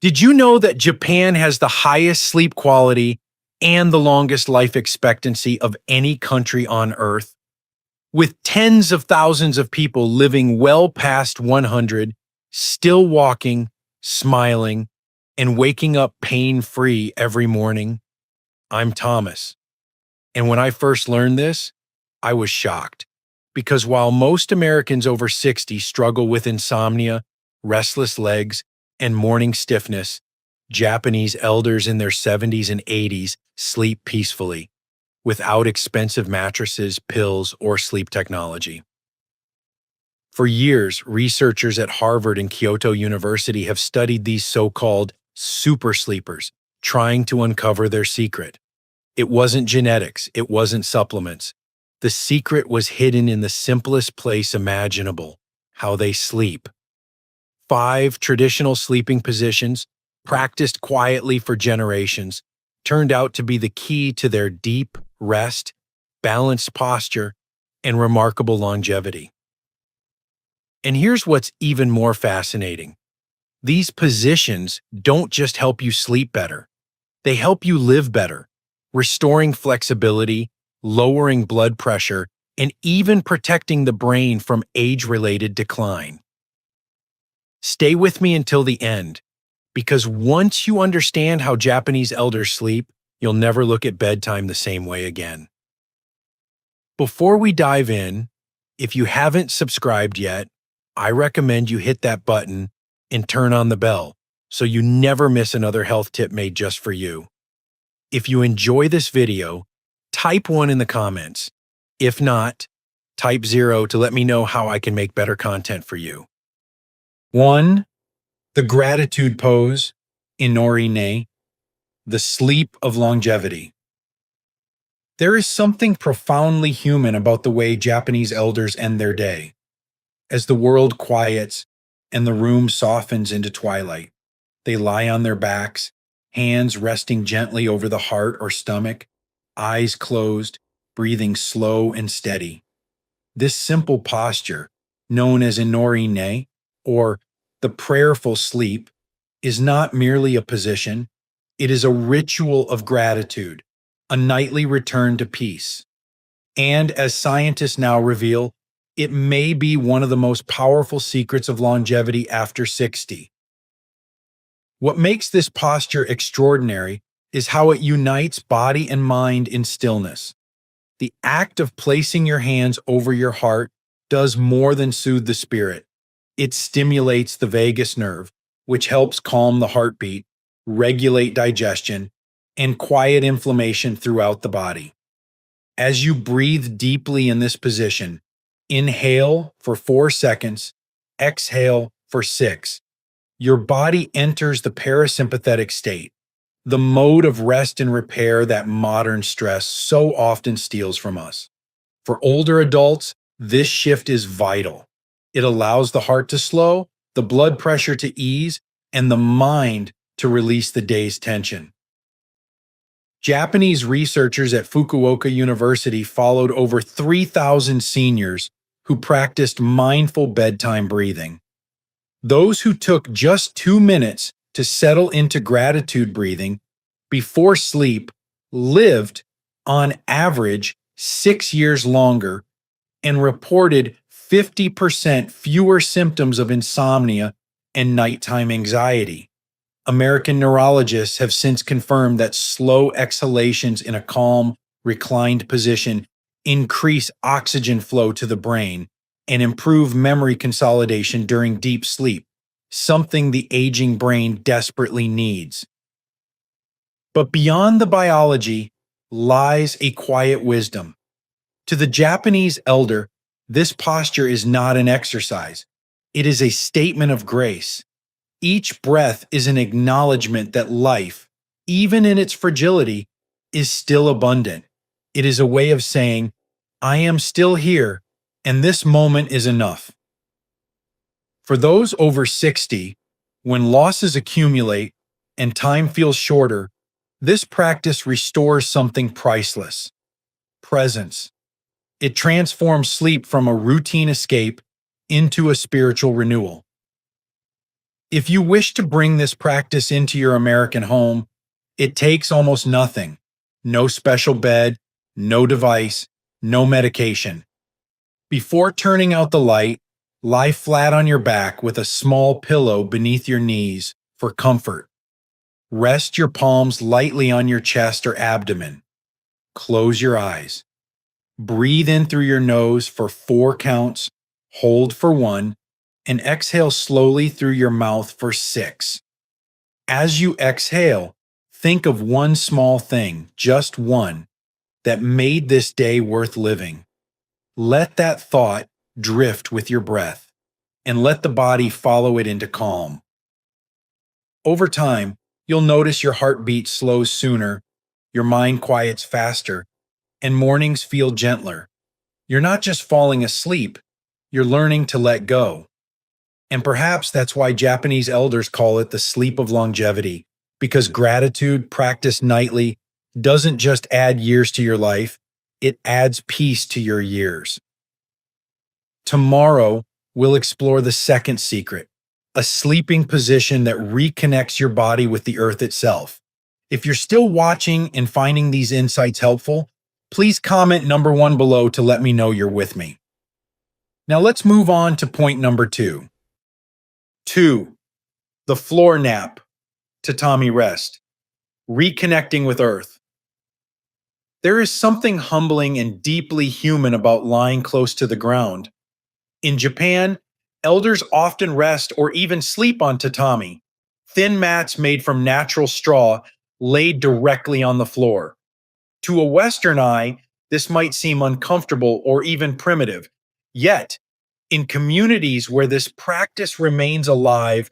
Did you know that Japan has the highest sleep quality and the longest life expectancy of any country on Earth? With tens of thousands of people living well past 100, still walking, smiling, and waking up pain-free every morning. I'm Thomas. And when I first learned this, I was shocked. Because while most Americans over 60 struggle with insomnia, restless legs, and morning stiffness, Japanese elders in their 70s and 80s sleep peacefully, without expensive mattresses, pills, or sleep technology. For years, researchers at Harvard and Kyoto University have studied these so-called super sleepers, trying to uncover their secret. It wasn't genetics, it wasn't supplements. The secret was hidden in the simplest place imaginable: how they sleep. 5 traditional sleeping positions, practiced quietly for generations, turned out to be the key to their deep rest, balanced posture, and remarkable longevity. And here's what's even more fascinating. These positions don't just help you sleep better. They help you live better, restoring flexibility, lowering blood pressure, and even protecting the brain from age-related decline. Stay with me until the end, because once you understand how Japanese elders sleep, you'll never look at bedtime the same way again. Before we dive in, if you haven't subscribed yet, I recommend you hit that button and turn on the bell so you never miss another health tip made just for you. If you enjoy this video, type 1 in the comments. If not, type 0 to let me know how I can make better content for you. 1. The gratitude pose, enlightening, the sleep of longevity. There is something profoundly human about the way Japanese elders end their day. As the world quiets and the room softens into twilight, they lie on their backs, hands resting gently over the heart or stomach, eyes closed, breathing slow and steady. This simple posture, known as enlightening, or the prayerful sleep, is not merely a position, it is a ritual of gratitude, a nightly return to peace. And as scientists now reveal, it may be one of the most powerful secrets of longevity after 60. What makes this posture extraordinary is how it unites body and mind in stillness. The act of placing your hands over your heart does more than soothe the spirit. It stimulates the vagus nerve, which helps calm the heartbeat, regulate digestion, and quiet inflammation throughout the body. As you breathe deeply in this position, inhale for 4 seconds, exhale for 6. Your body enters the parasympathetic state, the mode of rest and repair that modern stress so often steals from us. For older adults, this shift is vital. It allows the heart to slow, the blood pressure to ease, and the mind to release the day's tension. Japanese researchers at Fukuoka University followed over 3,000 seniors who practiced mindful bedtime breathing. Those who took just 2 minutes to settle into gratitude breathing before sleep lived, on average, 6 years longer and reported 50% fewer symptoms of insomnia and nighttime anxiety. American neurologists have since confirmed that slow exhalations in a calm, reclined position increase oxygen flow to the brain and improve memory consolidation during deep sleep, something the aging brain desperately needs. But beyond the biology lies a quiet wisdom. To the Japanese elder, this posture is not an exercise. It is a statement of grace. Each breath is an acknowledgement that life, even in its fragility, is still abundant. It is a way of saying, I am still here, and this moment is enough. For those over 60, when losses accumulate and time feels shorter, this practice restores something priceless: presence. It transforms sleep from a routine escape into a spiritual renewal. If you wish to bring this practice into your American home, it takes almost nothing. No special bed, no device, no medication. Before turning out the light, lie flat on your back with a small pillow beneath your knees for comfort. Rest your palms lightly on your chest or abdomen. Close your eyes. Breathe in through your nose for 4 counts, hold for 1, and exhale slowly through your mouth for 6. As you exhale, think of one small thing, just one, that made this day worth living. Let that thought drift with your breath, and let the body follow it into calm. Over time, you'll notice your heartbeat slows sooner, your mind quiets faster, and mornings feel gentler. You're not just falling asleep, you're learning to let go. And perhaps that's why Japanese elders call it the sleep of longevity, because gratitude practiced nightly doesn't just add years to your life, it adds peace to your years. Tomorrow, we'll explore the second secret, a sleeping position that reconnects your body with the earth itself. If you're still watching and finding these insights helpful, please comment number 1 below to let me know you're with me. Now let's move on to point number 2. 2. The floor nap, tatami rest, reconnecting with earth. There is something humbling and deeply human about lying close to the ground. In Japan, elders often rest or even sleep on tatami, thin mats made from natural straw laid directly on the floor. To a Western eye, this might seem uncomfortable or even primitive. Yet, in communities where this practice remains alive,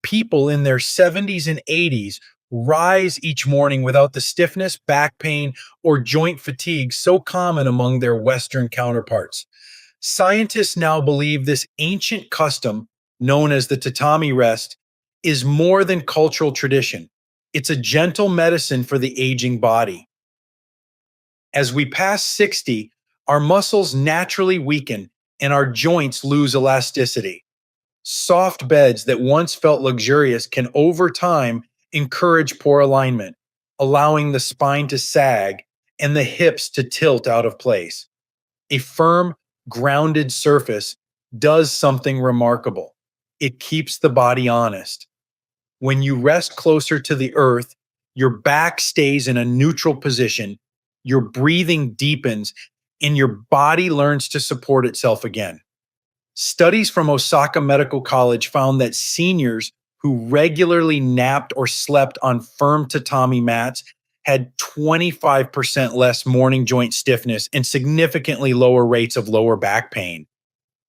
people in their 70s and 80s rise each morning without the stiffness, back pain, or joint fatigue so common among their Western counterparts. Scientists now believe this ancient custom, known as the tatami rest, is more than cultural tradition. It's a gentle medicine for the aging body. As we pass 60, our muscles naturally weaken and our joints lose elasticity. Soft beds that once felt luxurious can over time encourage poor alignment, allowing the spine to sag and the hips to tilt out of place. A firm, grounded surface does something remarkable. It keeps the body honest. When you rest closer to the earth, your back stays in a neutral position, your breathing deepens, and your body learns to support itself again. Studies from Osaka Medical College found that seniors who regularly napped or slept on firm tatami mats had 25% less morning joint stiffness and significantly lower rates of lower back pain.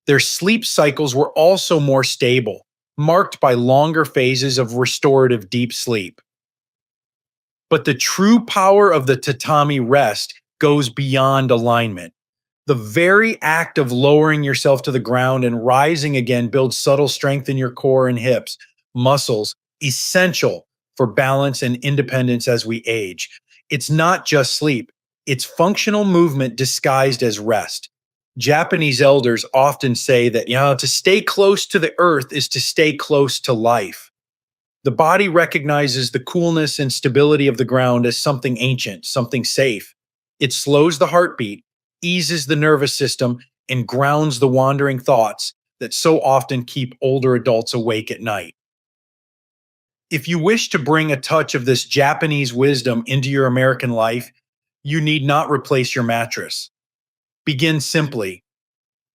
Their sleep cycles were also more stable, marked by longer phases of restorative deep sleep. But the true power of the tatami rest goes beyond alignment. The very act of lowering yourself to the ground and rising again builds subtle strength in your core and hips, muscles, essential for balance and independence as we age. It's not just sleep, it's functional movement disguised as rest. Japanese elders often say that, to stay close to the earth is to stay close to life. The body recognizes the coolness and stability of the ground as something ancient, something safe. It slows the heartbeat, eases the nervous system, and grounds the wandering thoughts that so often keep older adults awake at night. If you wish to bring a touch of this Japanese wisdom into your American life, you need not replace your mattress. Begin simply.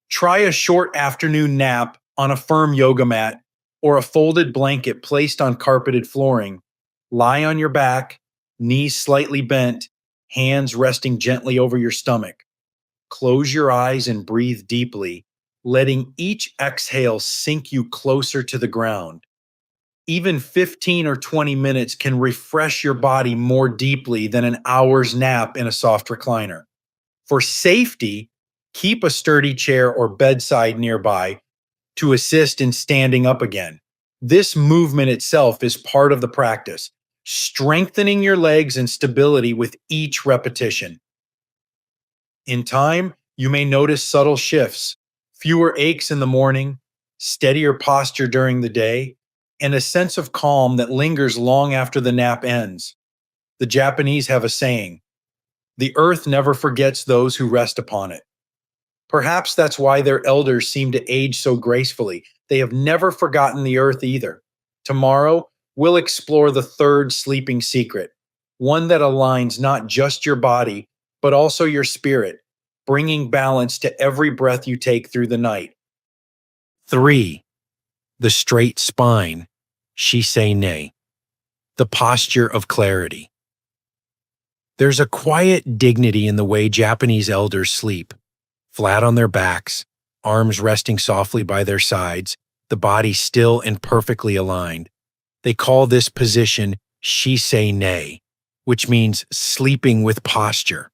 Try a short afternoon nap on a firm yoga mat or a folded blanket placed on carpeted flooring. Lie on your back, knees slightly bent, hands resting gently over your stomach. Close your eyes and breathe deeply, letting each exhale sink you closer to the ground. Even 15 or 20 minutes can refresh your body more deeply than an hour's nap in a soft recliner. For safety, keep a sturdy chair or bedside nearby to assist in standing up again. This movement itself is part of the practice, strengthening your legs and stability with each repetition. In time, you may notice subtle shifts, fewer aches in the morning, steadier posture during the day, and a sense of calm that lingers long after the nap ends. The Japanese have a saying: the earth never forgets those who rest upon it. Perhaps that's why their elders seem to age so gracefully. They have never forgotten the earth either. Tomorrow, we'll explore the third sleeping secret, one that aligns not just your body, but also your spirit, bringing balance to every breath you take through the night. 3. The straight spine, shisei nei, the posture of clarity. There's a quiet dignity in the way Japanese elders sleep, flat on their backs, arms resting softly by their sides, the body still and perfectly aligned. They call this position shisei nei, which means sleeping with posture.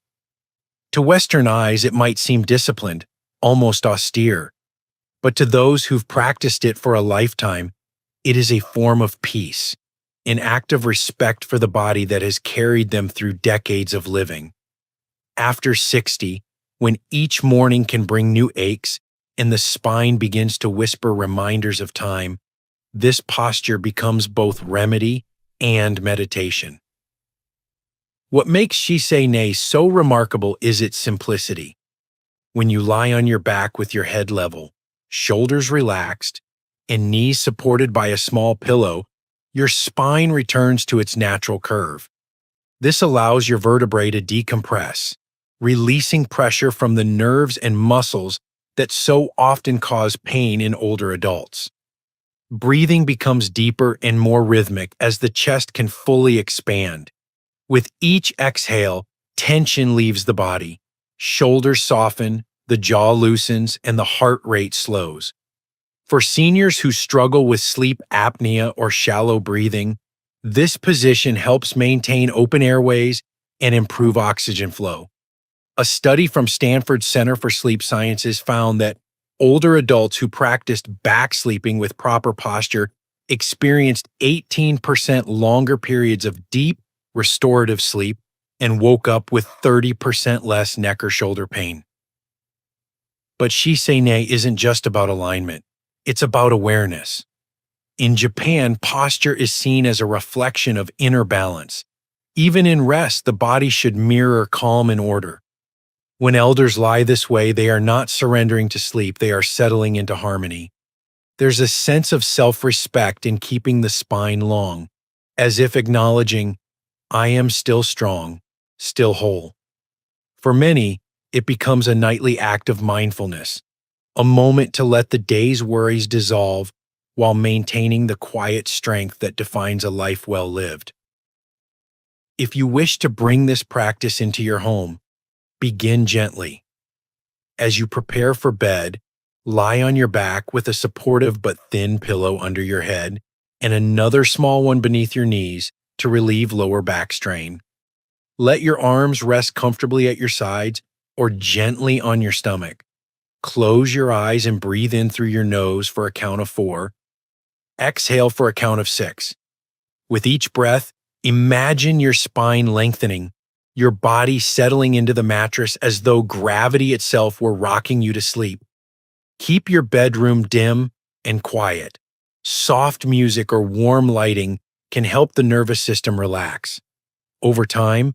To Western eyes, it might seem disciplined, almost austere, but to those who've practiced it for a lifetime, it is a form of peace, an act of respect for the body that has carried them through decades of living. After 60, when each morning can bring new aches and the spine begins to whisper reminders of time, this posture becomes both remedy and meditation. What makes shisei nei so remarkable is its simplicity. When you lie on your back with your head level, shoulders relaxed, and knees supported by a small pillow, your spine returns to its natural curve. This allows your vertebrae to decompress, releasing pressure from the nerves and muscles that so often cause pain in older adults. Breathing becomes deeper and more rhythmic as the chest can fully expand. With each exhale, tension leaves the body, shoulders soften, the jaw loosens, and the heart rate slows. For seniors who struggle with sleep apnea or shallow breathing, this position helps maintain open airways and improve oxygen flow. A study from Stanford Center for Sleep Sciences found that older adults who practiced back sleeping with proper posture experienced 18% longer periods of deep, restorative sleep and woke up with 30% less neck or shoulder pain. But shisei nei isn't just about alignment. It's about awareness. In Japan, posture is seen as a reflection of inner balance. Even in rest, the body should mirror calm and order. When elders lie this way, they are not surrendering to sleep, they are settling into harmony. There's a sense of self-respect in keeping the spine long, as if acknowledging, I am still strong, still whole. For many, it becomes a nightly act of mindfulness, a moment to let the day's worries dissolve while maintaining the quiet strength that defines a life well lived. If you wish to bring this practice into your home, begin gently. As you prepare for bed, lie on your back with a supportive but thin pillow under your head and another small one beneath your knees to relieve lower back strain. Let your arms rest comfortably at your sides or gently on your stomach. Close your eyes and breathe in through your nose for a count of 4. Exhale for a count of 6. With each breath, imagine your spine lengthening, your body settling into the mattress as though gravity itself were rocking you to sleep. Keep your bedroom dim and quiet. Soft music or warm lighting can help the nervous system relax. Over time,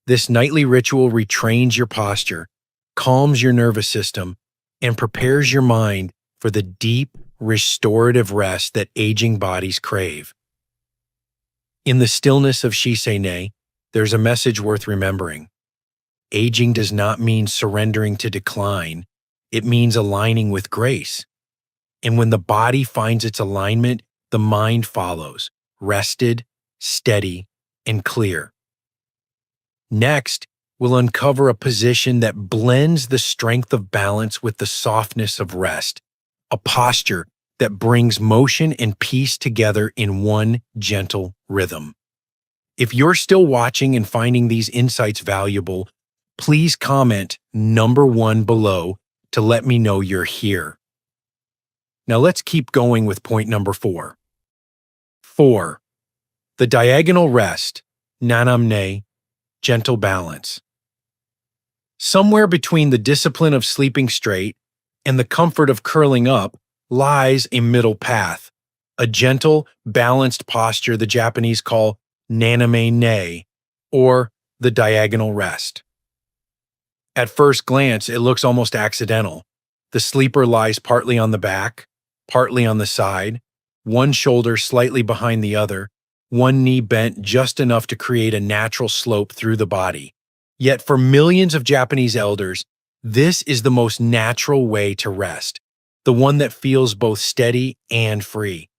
this nightly ritual retrains your posture, calms your nervous system, and prepares your mind for the deep, restorative rest that aging bodies crave. In the stillness of shisei nei, there's a message worth remembering. Aging does not mean surrendering to decline, it means aligning with grace. And when the body finds its alignment, the mind follows, rested, steady, and clear. Next, we'll uncover a position that blends the strength of balance with the softness of rest, a posture that brings motion and peace together in one gentle rhythm. If you're still watching and finding these insights valuable, please comment number 1 below to let me know you're here. Now let's keep going with point number 4. 4. The diagonal rest, nanam-nei, gentle balance. Somewhere between the discipline of sleeping straight and the comfort of curling up lies a middle path, a gentle, balanced posture the Japanese call naname-ne, or the diagonal rest. At first glance, it looks almost accidental. The sleeper lies partly on the back, partly on the side, one shoulder slightly behind the other, one knee bent just enough to create a natural slope through the body. Yet for millions of Japanese elders, this is the most natural way to rest, the one that feels both steady and free.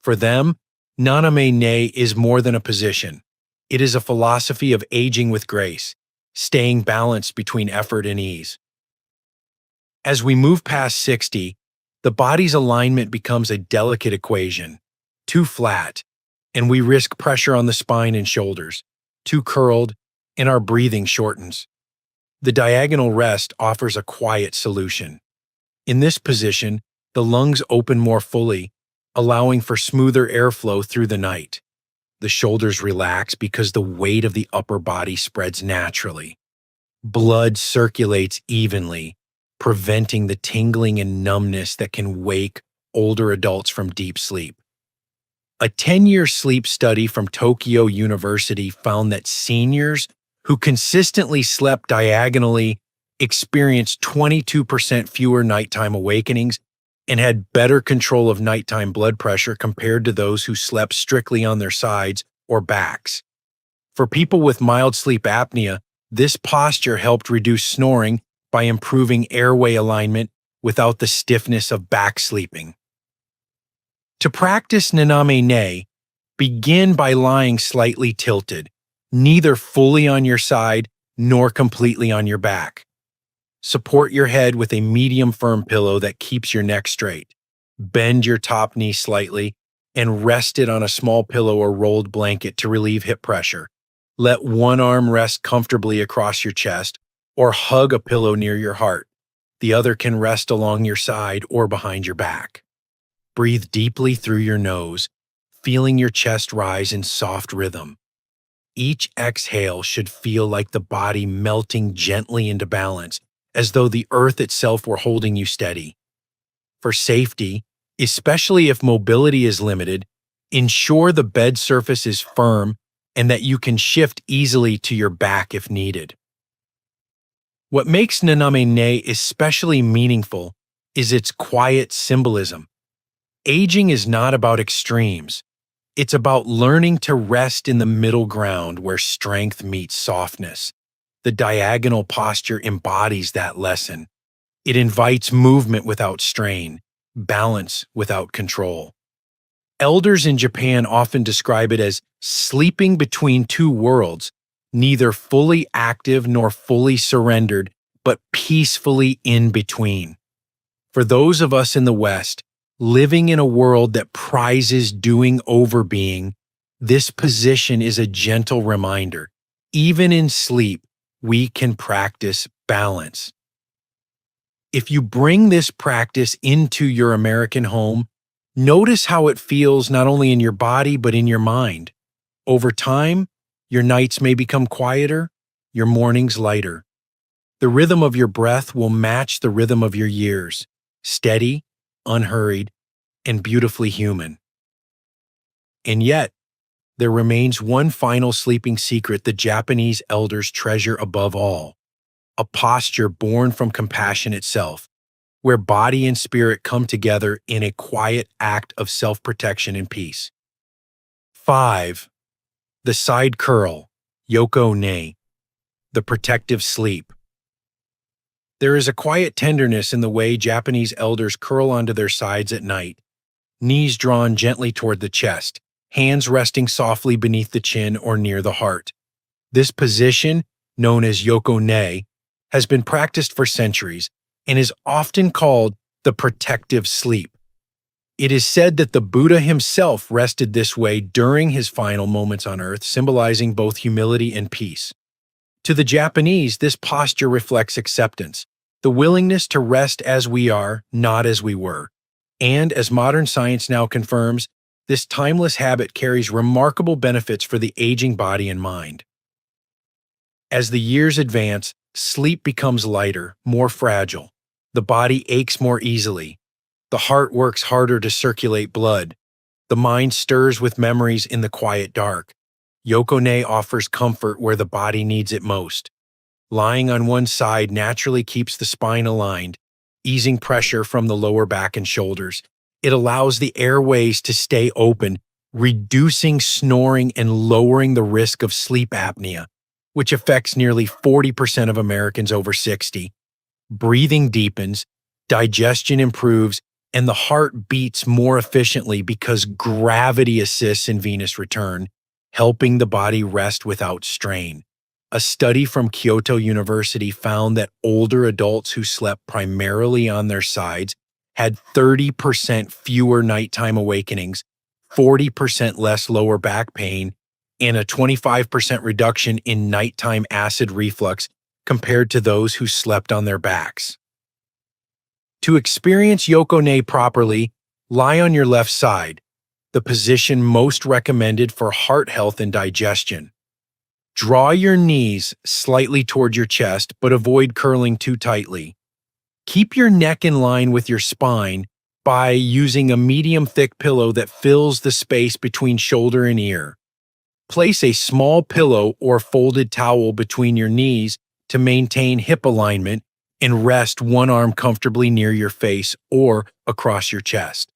For them, naname-ne is more than a position. It is a philosophy of aging with grace, staying balanced between effort and ease. As we move past 60, the body's alignment becomes a delicate equation. Too flat, and we risk pressure on the spine and shoulders. Too curled, and our breathing shortens. The diagonal rest offers a quiet solution. In this position, the lungs open more fully, allowing for smoother airflow through the night. The shoulders relax because the weight of the upper body spreads naturally. Blood circulates evenly, preventing the tingling and numbness that can wake older adults from deep sleep. A 10-year sleep study from Tokyo University found that seniors who consistently slept diagonally experienced 22% fewer nighttime awakenings and had better control of nighttime blood pressure compared to those who slept strictly on their sides or backs. For people with mild sleep apnea, this posture helped reduce snoring by improving airway alignment without the stiffness of back sleeping. To practice naname-ne, begin by lying slightly tilted, neither fully on your side nor completely on your back. Support your head with a medium firm pillow that keeps your neck straight. Bend your top knee slightly and rest it on a small pillow or rolled blanket to relieve hip pressure. Let one arm rest comfortably across your chest or hug a pillow near your heart. The other can rest along your side or behind your back. Breathe deeply through your nose, feeling your chest rise in soft rhythm. Each exhale should feel like the body melting gently into balance, as though the earth itself were holding you steady. For safety, especially if mobility is limited, ensure the bed surface is firm and that you can shift easily to your back if needed. What makes naname-ne especially meaningful is its quiet symbolism. Aging is not about extremes. It's about learning to rest in the middle ground where strength meets softness. The diagonal posture embodies that lesson. It invites movement without strain, balance without control. Elders in Japan often describe it as sleeping between two worlds, neither fully active nor fully surrendered, but peacefully in between. For those of us in the West, living in a world that prizes doing over being, this position is a gentle reminder. Even in sleep, we can practice balance. If you bring this practice into your American home, notice how it feels not only in your body but in your mind. Over time, your nights may become quieter, your mornings lighter. The rhythm of your breath will match the rhythm of your years, steady, unhurried, and beautifully human. And yet, there remains one final sleeping secret the Japanese elders treasure above all, a posture born from compassion itself, where body and spirit come together in a quiet act of self-protection and peace. 5. The side curl, yoko-ne, the protective sleep. There is a quiet tenderness in the way Japanese elders curl onto their sides at night, knees drawn gently toward the chest, hands resting softly beneath the chin or near the heart. This position, known as yoko-ne, has been practiced for centuries and is often called the protective sleep. It is said that the Buddha himself rested this way during his final moments on earth, symbolizing both humility and peace. To the Japanese, this posture reflects acceptance, the willingness to rest as we are, not as we were. And as modern science now confirms, this timeless habit carries remarkable benefits for the aging body and mind. As the years advance, sleep becomes lighter, more fragile. The body aches more easily. The heart works harder to circulate blood. The mind stirs with memories in the quiet dark. Yokone offers comfort where the body needs it most. Lying on one side naturally keeps the spine aligned, easing pressure from the lower back and shoulders. It allows the airways to stay open, reducing snoring and lowering the risk of sleep apnea, which affects nearly 40% of Americans over 60. Breathing deepens, digestion improves, and the heart beats more efficiently because gravity assists in venous return, helping the body rest without strain. A study from Kyoto University found that older adults who slept primarily on their sides had 30% fewer nighttime awakenings, 40% less lower back pain, and a 25% reduction in nighttime acid reflux compared to those who slept on their backs. To experience Yokone properly, lie on your left side, the position most recommended for heart health and digestion. Draw your knees slightly toward your chest, but avoid curling too tightly. Keep your neck in line with your spine by using a medium-thick pillow that fills the space between shoulder and ear. Place a small pillow or folded towel between your knees to maintain hip alignment and rest one arm comfortably near your face or across your chest.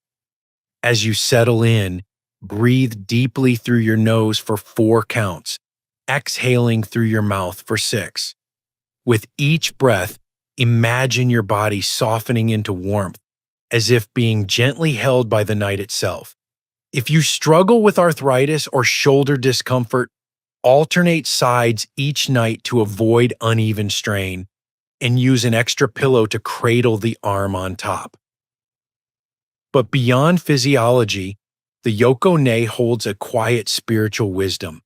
As you settle in, breathe deeply through your nose for 4 counts, exhaling through your mouth for 6. With each breath, imagine your body softening into warmth, as if being gently held by the night itself. If you struggle with arthritis or shoulder discomfort, alternate sides each night to avoid uneven strain, and use an extra pillow to cradle the arm on top. But beyond physiology, the Yokone holds a quiet spiritual wisdom.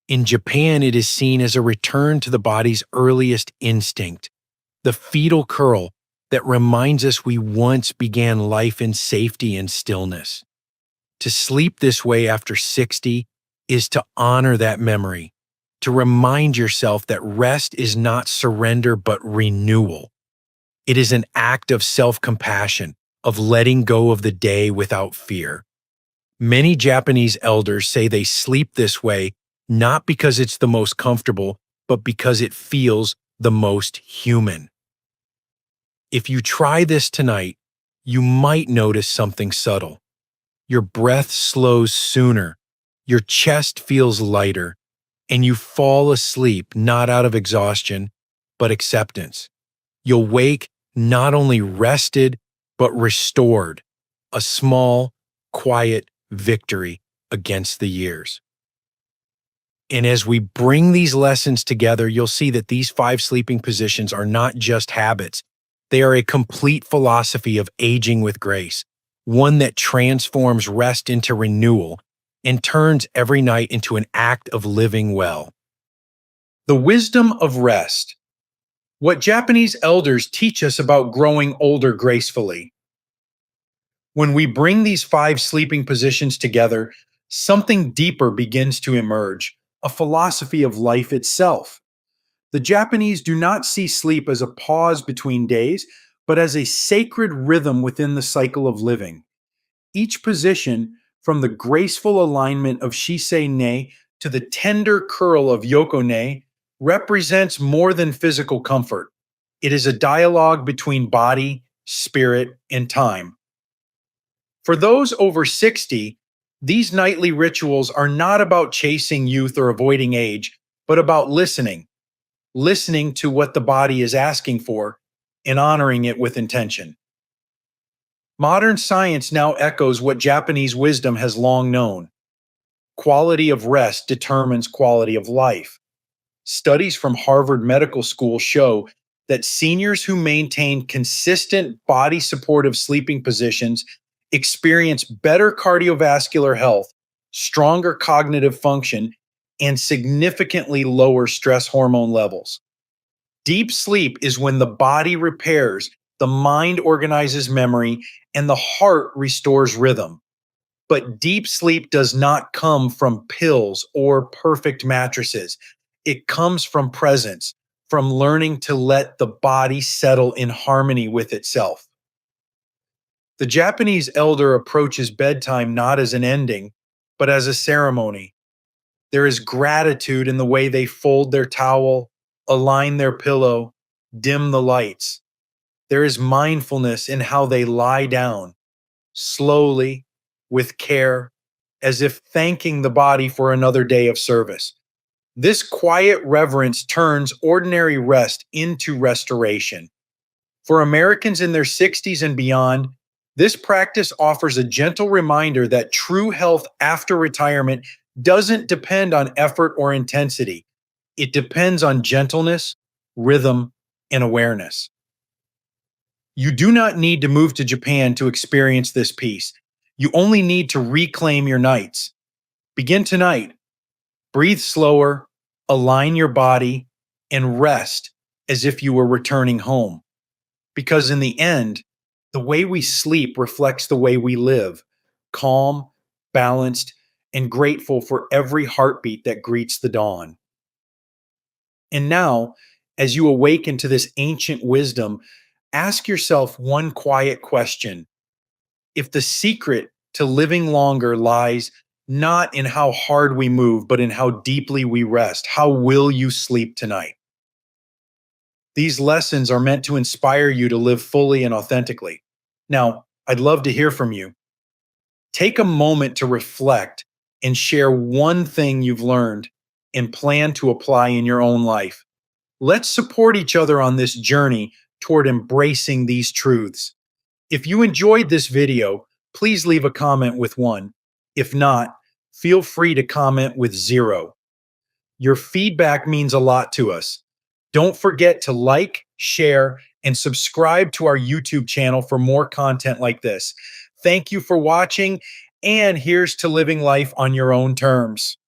In Japan, it is seen as a return to the body's earliest instinct, the fetal curl that reminds us we once began life in safety and stillness. To sleep this way after 60 is to honor that memory, to remind yourself that rest is not surrender but renewal. It is an act of self-compassion, of letting go of the day without fear. Many Japanese elders say they sleep this way not because it's the most comfortable, but because it feels the most human. If you try this tonight, you might notice something subtle. Your breath slows sooner, your chest feels lighter, and you fall asleep not out of exhaustion, but acceptance. You'll wake not only rested, but restored, a small, quiet victory against the years. And as we bring these lessons together, you'll see that these 5 sleeping positions are not just habits. They are a complete philosophy of aging with grace, one that transforms rest into renewal and turns every night into an act of living well. The wisdom of rest. What Japanese elders teach us about growing older gracefully. When we bring these 5 sleeping positions together, something deeper begins to emerge, a philosophy of life itself. The Japanese do not see sleep as a pause between days, but as a sacred rhythm within the cycle of living. Each position, from the graceful alignment of Shisei-ne to the tender curl of Yokone, represents more than physical comfort. It is a dialogue between body, spirit, and time. For those over 60, these nightly rituals are not about chasing youth or avoiding age, but about listening to what the body is asking for and honoring it with intention. Modern science now echoes what Japanese wisdom has long known. Quality of rest determines quality of life. Studies from Harvard Medical School show that seniors who maintain consistent body supportive sleeping positions experience better cardiovascular health, stronger cognitive function, and significantly lower stress hormone levels. Deep sleep is when the body repairs, the mind organizes memory, and the heart restores rhythm. But deep sleep does not come from pills or perfect mattresses. It comes from presence, from learning to let the body settle in harmony with itself. The Japanese elder approaches bedtime not as an ending, but as a ceremony. There is gratitude in the way they fold their towel, align their pillow, dim the lights. There is mindfulness in how they lie down, slowly, with care, as if thanking the body for another day of service. This quiet reverence turns ordinary rest into restoration. For Americans in their 60s and beyond, this practice offers a gentle reminder that true health after retirement doesn't depend on effort or intensity. It depends on gentleness, rhythm, and awareness. You do not need to move to Japan to experience this peace. You only need to reclaim your nights. Begin tonight. Breathe slower, align your body, and rest as if you were returning home. Because in the end, the way we sleep reflects the way we live, calm, balanced, and grateful for every heartbeat that greets the dawn. And now, as you awaken to this ancient wisdom, ask yourself one quiet question. If the secret to living longer lies not in how hard we move, but in how deeply we rest, how will you sleep tonight? These lessons are meant to inspire you to live fully and authentically. Now, I'd love to hear from you. Take a moment to reflect and share one thing you've learned and plan to apply in your own life. Let's support each other on this journey toward embracing these truths. If you enjoyed this video, please leave a comment with 1. If not, feel free to comment with 0. Your feedback means a lot to us. Don't forget to like, share, and subscribe to our YouTube channel for more content like this. Thank you for watching, and here's to living life on your own terms.